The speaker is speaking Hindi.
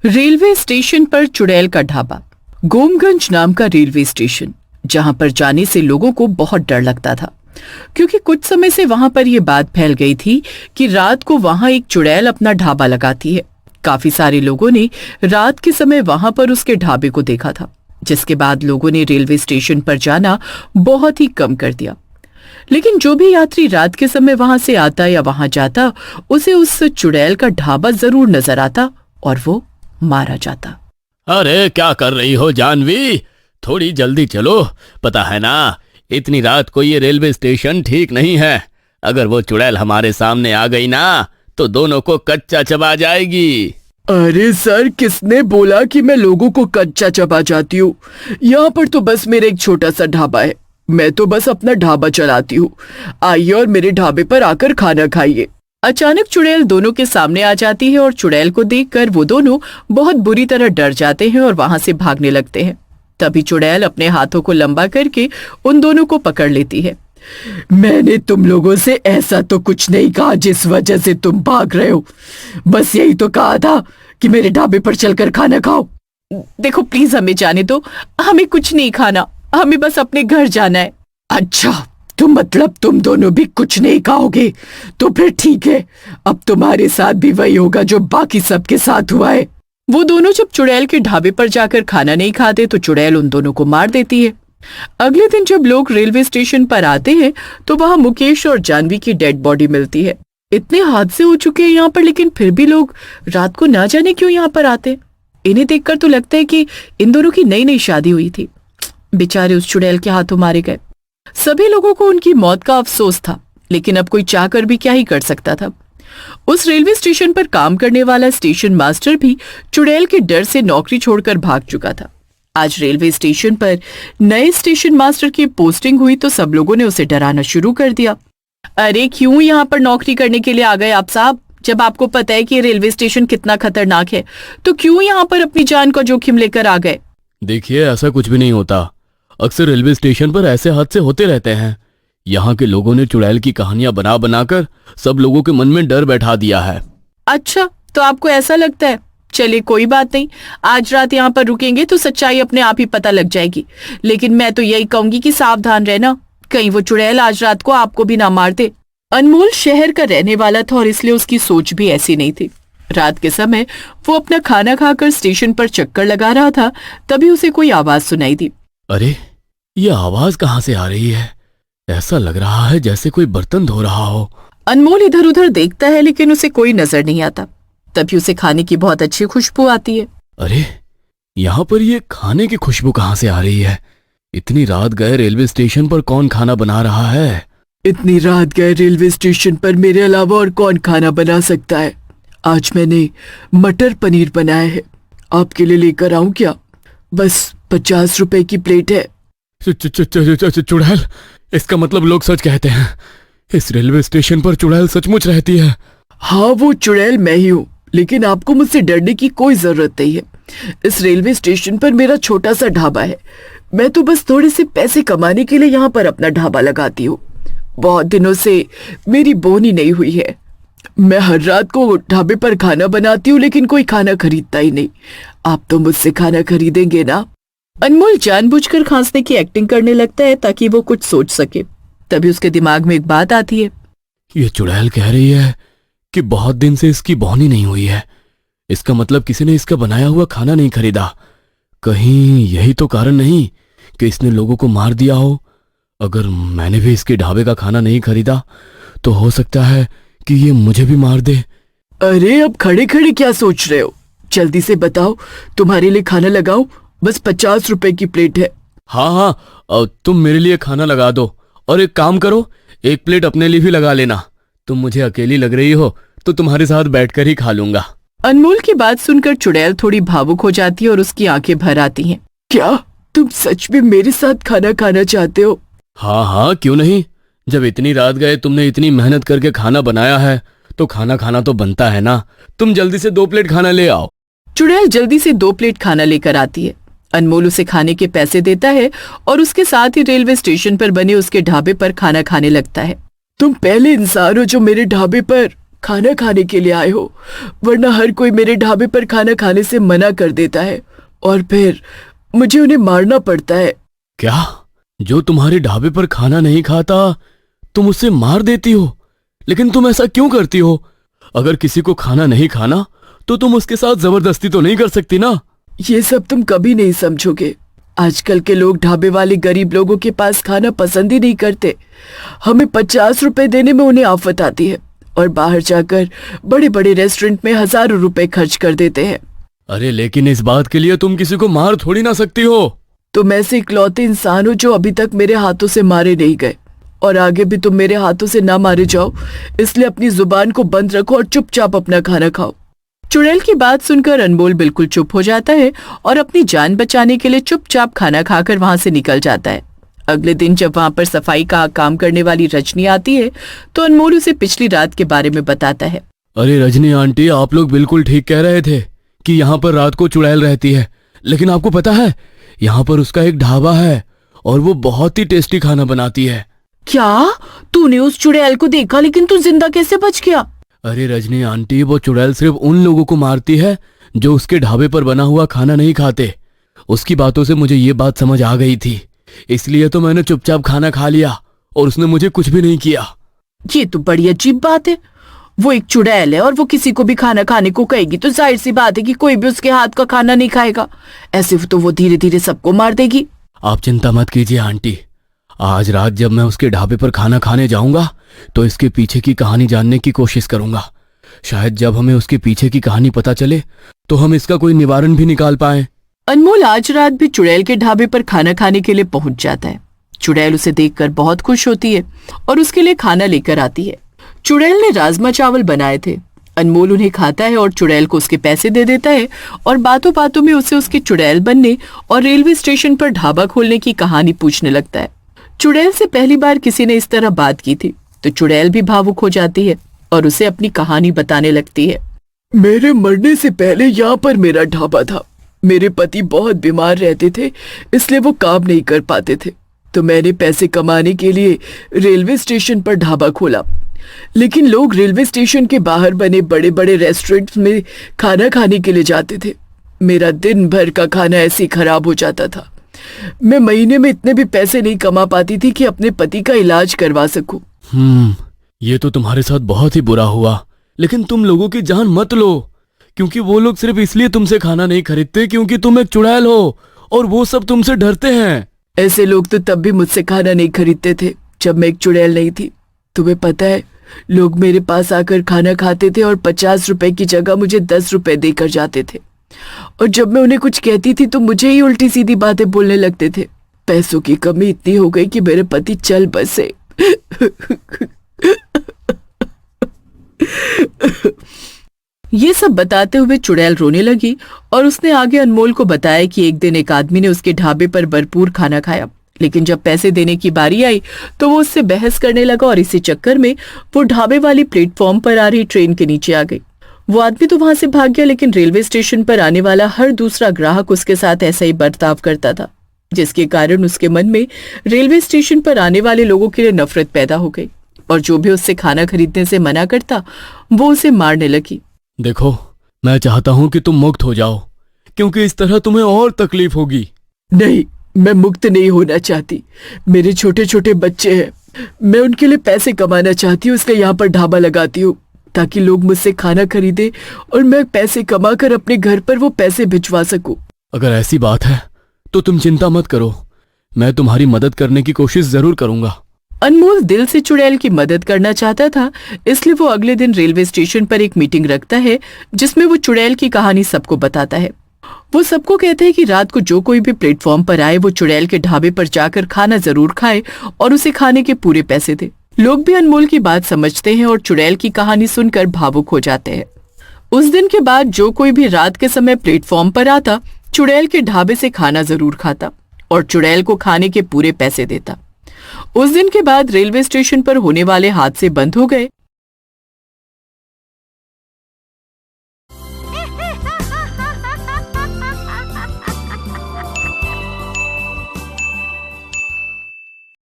रेलवे स्टेशन पर चुड़ैल का ढाबा। गोमगंज नाम का रेलवे स्टेशन, जहां पर जाने से लोगों को बहुत डर लगता था, क्योंकि कुछ समय से वहां पर यह बात फैल गई थी कि रात को वहां एक चुड़ैल अपना ढाबा लगाती है। काफी सारे लोगों ने रात के समय वहां पर उसके ढाबे को देखा था, जिसके बाद लोगों ने रेलवे स्टेशन पर जाना बहुत ही कम कर दिया। लेकिन जो भी यात्री रात के समय वहां से आता या वहां जाता, उसे उस चुड़ैल का ढाबा जरूर नजर आता और वो मारा जाता। अरे क्या कर रही हो जानवी, थोड़ी जल्दी चलो। पता है ना, इतनी रात को ये रेलवे स्टेशन ठीक नहीं है। अगर वो चुड़ैल हमारे सामने आ गई ना तो दोनों को कच्चा चबा जाएगी। अरे सर, किसने बोला कि मैं लोगों को कच्चा चबा जाती हूँ? यहाँ पर तो बस मेरा एक छोटा सा ढाबा है। मैं तो बस अपना ढाबा चलाती हूँ। आइए और मेरे ढाबे पर आकर खाना खाइए। अचानक चुड़ैल दोनों के सामने आ जाती है और चुड़ैल को देखकर वो दोनों बहुत बुरी तरह डर जाते हैं और वहां से भागने लगते हैं। तभी चुड़ैल अपने हाथों को लंबा करके उन दोनों को पकड़ लेती है। मैंने तुम लोगों से ऐसा तो कुछ नहीं कहा जिस वजह से तुम भाग रहे हो। बस यही तो कहा था कि मेरे ढाबे पर चलकर खाना खाओ। देखो प्लीज हमें जाने दो, हमें कुछ नहीं खाना, हमें बस अपने घर जाना है। अच्छा, तो मतलब तुम दोनों भी कुछ नहीं खाओगे? तो फिर ठीक है, अब तुम्हारे साथ भी वही होगा जो बाकी सबके साथ हुआ है। वो दोनों जब चुड़ैल के ढाबे पर जाकर खाना नहीं खाते तो चुड़ैल उन दोनों को मार देती है। अगले दिन जब लोग रेलवे स्टेशन पर आते हैं तो वहां मुकेश और जानवी की डेड बॉडी मिलती है। इतने हादसे हो चुके हैं यहाँ पर, लेकिन फिर भी लोग रात को ना जाने क्यों यहाँ पर आते। इन्हें देखकर तो लगता है कि इन दोनों की नई नई शादी हुई थी। बेचारे उस चुड़ैल के हाथों मारे गए। सभी लोगों को उनकी मौत का अफसोस था, लेकिन अब कोई चाहकर भी क्या ही कर सकता था। उस रेलवे स्टेशन पर काम करने वाला स्टेशन मास्टर भी चुड़ैल के डर से नौकरी छोड़कर भाग चुका था। आज रेलवे स्टेशन पर नए स्टेशन मास्टर की पोस्टिंग हुई तो सब लोगों ने उसे डराना शुरू कर दिया। अरे क्यों यहाँ पर नौकरी करने के लिए आ गए आप साहब? जब आपको पता है कि रेलवे स्टेशन कितना खतरनाक है, तो क्यों यहाँ पर अपनी जान का जोखिम लेकर आ गए? देखिए, ऐसा कुछ भी नहीं होता। अक्सर रेलवे स्टेशन पर ऐसे हादसे होते रहते हैं। यहाँ के लोगों ने चुड़ैल की कहानियां बना बनाकर सब लोगों के मन में डर बैठा दिया है। अच्छा, तो आपको ऐसा लगता है? चलिए कोई बात नहीं, आज रात यहाँ पर रुकेंगे तो सच्चाई अपने आप ही पता लग जाएगी। लेकिन मैं तो यही कहूंगी कि सावधान रहना, कहीं वो चुड़ैल आज रात को आपको भी ना मार दे। अनमोल शहर का रहने वाला था और इसलिए उसकी सोच भी ऐसी नहीं थी। रात के समय वो अपना खाना खाकर स्टेशन पर चक्कर लगा रहा था, तभी उसे कोई आवाज सुनाई दी। अरे, ये आवाज कहाँ से आ रही है? ऐसा लग रहा है जैसे कोई बर्तन धो रहा हो। अनमोल इधर उधर देखता है, लेकिन उसे कोई नजर नहीं आता। तभी उसे खाने की बहुत अच्छी खुशबू आती है। अरे, यहाँ पर ये खाने की खुशबू कहाँ से आ रही है? इतनी रात गए रेलवे स्टेशन पर कौन खाना बना रहा है? इतनी रात गए रेलवे स्टेशन पर मेरे अलावा और कौन खाना बना सकता है? आज मैंने मटर पनीर बनाया है, आपके लिए लेकर आऊं क्या? बस 50 रुपए की प्लेट है। चुड़ैल? इसका मतलब लोग सच कहते हैं, इस रेलवे स्टेशन पर चुड़ैल सचमुच रहती है। हाँ, वो चुड़ैल मैं ही हूँ, लेकिन आपको मुझसे डरने की कोई जरूरत नहीं है। इस रेलवे स्टेशन पर मेरा छोटा सा ढाबा है। मैं तो बस थोड़े से पैसे कमाने के लिए यहाँ पर अपना ढाबा लगाती हूँ। बहुत दिनों से मेरी बोनी नहीं हुई है। मैं हर रात को ढाबे पर खाना बनाती हूँ, लेकिन कोई खाना खरीदता ही नहीं। आप तो मुझसे खाना खरीदेंगे ना? अनमोल जानबूझकर खांसने की एक्टिंग करने लगता है ताकि वो कुछ सोच सके। तभी उसके दिमाग में एक बात आती है। ये चुड़ैल कह रही है कि बहुत दिन से इसकी बोनी नहीं हुई है। इसका मतलब किसी ने इसका बनाया हुआ खाना नहीं खरीदा। कहीं यही तो कारण नहीं कि इसने लोगों को मार दिया हो। अगर मैंने भी इसके ढाबे का खाना नहीं खरीदा तो हो सकता है कि ये मुझे भी मार दे। अरे, अब खड़े खड़े क्या सोच रहे हो? जल्दी से बताओ, तुम्हारे लिए खाना लगाओ। बस 50 रुपए की प्लेट है। हाँ, तुम मेरे लिए खाना लगा दो, और एक काम करो, एक प्लेट अपने लिए भी लगा लेना। तुम मुझे अकेली लग रही हो तो तुम्हारे साथ बैठकर ही खा लूंगा। अनमोल की बात सुनकर चुड़ैल थोड़ी भावुक हो जाती है और उसकी आंखें भर आती हैं। क्या तुम सच में मेरे साथ खाना खाना चाहते हो? हाँ, क्यों नहीं। जब इतनी रात गए तुमने इतनी मेहनत करके खाना बनाया है तो खाना खाना तो बनता है ना। तुम जल्दी से 2 प्लेट खाना ले आओ। चुड़ैल जल्दी से 2 प्लेट खाना लेकर आती है। अनमोल उसे खाने के पैसे देता है और उसके साथ ही रेलवे स्टेशन पर बने उसके ढाबे पर खाना खाने लगता है। तुम पहले इंसान हो जो मेरे ढाबे पर खाना खाने के लिए आए हो, वरना हर कोई मेरे ढाबे पर खाना खाने से मना कर देता है और फिर मुझे उन्हें मारना पड़ता है। क्या? जो तुम्हारे ढाबे पर खाना नहीं खाता तुम उसे मार देती हो? लेकिन तुम ऐसा क्यों करती हो? अगर किसी को खाना नहीं खाना तो तुम उसके साथ जबरदस्ती तो नहीं कर सकती ना। ये सब तुम कभी नहीं समझोगे। आजकल के लोग ढाबे वाले गरीब लोगों के पास खाना पसंद ही नहीं करते। हमें 50 रुपए देने में उन्हें आफत आती है और बाहर जाकर बड़े बड़े रेस्टोरेंट में हजारों रुपए खर्च कर देते हैं। अरे लेकिन इस बात के लिए तुम किसी को मार थोड़ी ना सकती हो। तुम ऐसे इकलौते इंसान हो जो अभी तक मेरे हाथों से मारे नहीं गए, और आगे भी तुम मेरे हाथों से ना मारे जाओ, इसलिए अपनी जुबान को बंद रखो और चुपचाप अपना खाना खाओ। चुड़ैल की बात सुनकर अनमोल बिल्कुल चुप हो जाता है और अपनी जान बचाने के लिए चुपचाप खाना खाकर वहां से निकल जाता है। अगले दिन जब वहां पर सफाई का काम करने वाली रजनी आती है तो अनमोल उसे पिछली रात के बारे में बताता है। अरे रजनी आंटी, आप लोग बिल्कुल ठीक कह रहे थे कि यहाँ पर रात को चुड़ैल रहती है, लेकिन आपको पता है यहाँ पर उसका एक ढाबा है और वो बहुत ही टेस्टी खाना बनाती है। क्या? तूने उस चुड़ैल को देखा, लेकिन तू जिंदा कैसे बच गया? अरे रजनी आंटी, वो चुड़ैल सिर्फ उन लोगों को मारती है जो उसके ढाबे पर बना हुआ खाना नहीं खाते। उसकी बातों से मुझे ये बात समझ आ गई थी, इसलिए तो मैंने चुपचाप खाना खा लिया और उसने मुझे कुछ भी नहीं किया। ये तो बड़ी अजीब बात है। वो एक चुड़ैल है और वो किसी को भी खाना खाने को कहेगी तो जाहिर सी बात है कि कोई भी उसके हाथ का खाना नहीं खाएगा। ऐसे तो वो धीरे धीरे सबको मार देगी। आप चिंता मत कीजिए आंटी, आज रात जब मैं उसके ढाबे पर खाना खाने जाऊंगा तो इसके पीछे की कहानी जानने की कोशिश करूंगा। शायद जब हमें उसके पीछे की कहानी पता चले तो हम इसका कोई निवारण भी निकाल पाए। अनमोल आज रात भी चुड़ैल के ढाबे पर खाना खाने के लिए पहुंच जाता है। चुड़ैल उसे देखकर बहुत खुश होती है और उसके लिए खाना लेकर आती है। चुड़ैल ने राजमा चावल बनाए थे। अनमोल उन्हें खाता है और चुड़ैल को उसके पैसे दे देता है और बातों बातों में उसे उसके चुड़ैल बनने और रेलवे स्टेशन पर ढाबा खोलने की कहानी पूछने लगता है। चुड़ैल से पहली बार किसी ने इस तरह बात की थी तो चुड़ैल भी भावुक हो जाती है और उसे अपनी कहानी बताने लगती है। मेरे मरने से पहले यहाँ पर मेरा ढाबा था। मेरे पति बहुत बीमार रहते थे, इसलिए वो काम नहीं कर पाते थे, तो मैंने पैसे कमाने के लिए रेलवे स्टेशन पर ढाबा खोला। लेकिन लोग रेलवे स्टेशन के बाहर बने बड़े बड़े रेस्टोरेंट्स में खाना खाने के लिए जाते थे। मेरा दिन भर का खाना ऐसे ही खराब हो जाता था। मैं महीने में इतने भी पैसे नहीं कमा पाती थी कि अपने पति का इलाज करवा सकूं। ये तो तुम्हारे साथ बहुत ही बुरा हुआ, लेकिन तुम लोगों की जान मत लो, क्योंकि वो लोग सिर्फ इसलिए तुमसे खाना नहीं खरीदते क्योंकि तुम एक चुड़ैल हो और वो सब तुमसे डरते हैं। ऐसे लोग तो तब भी मुझसे खाना नहीं खरीदते थे जब मैं एक चुड़ैल नहीं थी। तुम्हें पता है, लोग मेरे पास आकर खाना खाते थे और 50 रुपए की जगह मुझे 10 रुपए देकर जाते थे, और जब मैं उन्हें कुछ कहती थी तो मुझे ही उल्टी सीधी बातें बोलने लगते थे। पैसों की कमी इतनी हो गई कि मेरे पति चल बसे। ये सब बताते हुए चुड़ैल रोने लगी और उसने आगे अनमोल को बताया कि एक दिन एक आदमी ने उसके ढाबे पर भरपूर खाना खाया, लेकिन जब पैसे देने की बारी आई तो वो उससे बहस करने लगा और इसी चक्कर में वो ढाबे वाली प्लेटफॉर्म पर आ रही ट्रेन के नीचे आ गई। वो आदमी तो वहां से भाग गया, लेकिन रेलवे स्टेशन पर आने वाला हर दूसरा ग्राहक उसके साथ ऐसा ही बर्ताव करता था, जिसके कारण उसके मन में रेलवे स्टेशन पर आने वाले लोगों के लिए नफरत पैदा हो गई और जो भी उससे खाना खरीदने से मना करता वो उसे मारने लगी। देखो, मैं चाहता हूँ कि तुम मुक्त हो जाओ, क्योंकि इस तरह तुम्हें और तकलीफ होगी। नहीं, मैं मुक्त नहीं होना चाहती। मेरे छोटे छोटे बच्चे हैं, मैं उनके लिए पैसे कमाना चाहती हूँ, इसलिए यहाँ पर ढाबा लगाती हूँ ताकि लोग मुझसे खाना खरीदे और मैं पैसे कमाकर अपने घर पर वो पैसे भिजवा सकूं। अगर ऐसी बात है तो तुम चिंता मत करो, मैं तुम्हारी मदद करने की कोशिश जरूर करूंगा। अनमोल दिल से चुड़ैल की मदद करना चाहता था, इसलिए वो अगले दिन रेलवे स्टेशन पर एक मीटिंग रखता है जिसमें वो चुड़ैल की कहानी सबको बताता है। वो सबको कहते हैं कि रात को जो कोई भी प्लेटफॉर्म पर आए वो चुड़ैल के ढाबे पर जाकर खाना जरूर खाए और उसे खाने के पूरे पैसे दे। लोग भी अनमोल की बात समझते हैं और चुड़ैल की कहानी सुनकर भावुक हो जाते हैं। उस दिन के बाद जो कोई भी रात के समय प्लेटफॉर्म पर आता चुड़ैल के ढाबे से खाना जरूर खाता और चुड़ैल को खाने के पूरे पैसे देता। उस दिन के बाद रेलवे स्टेशन पर होने वाले हादसे बंद हो गए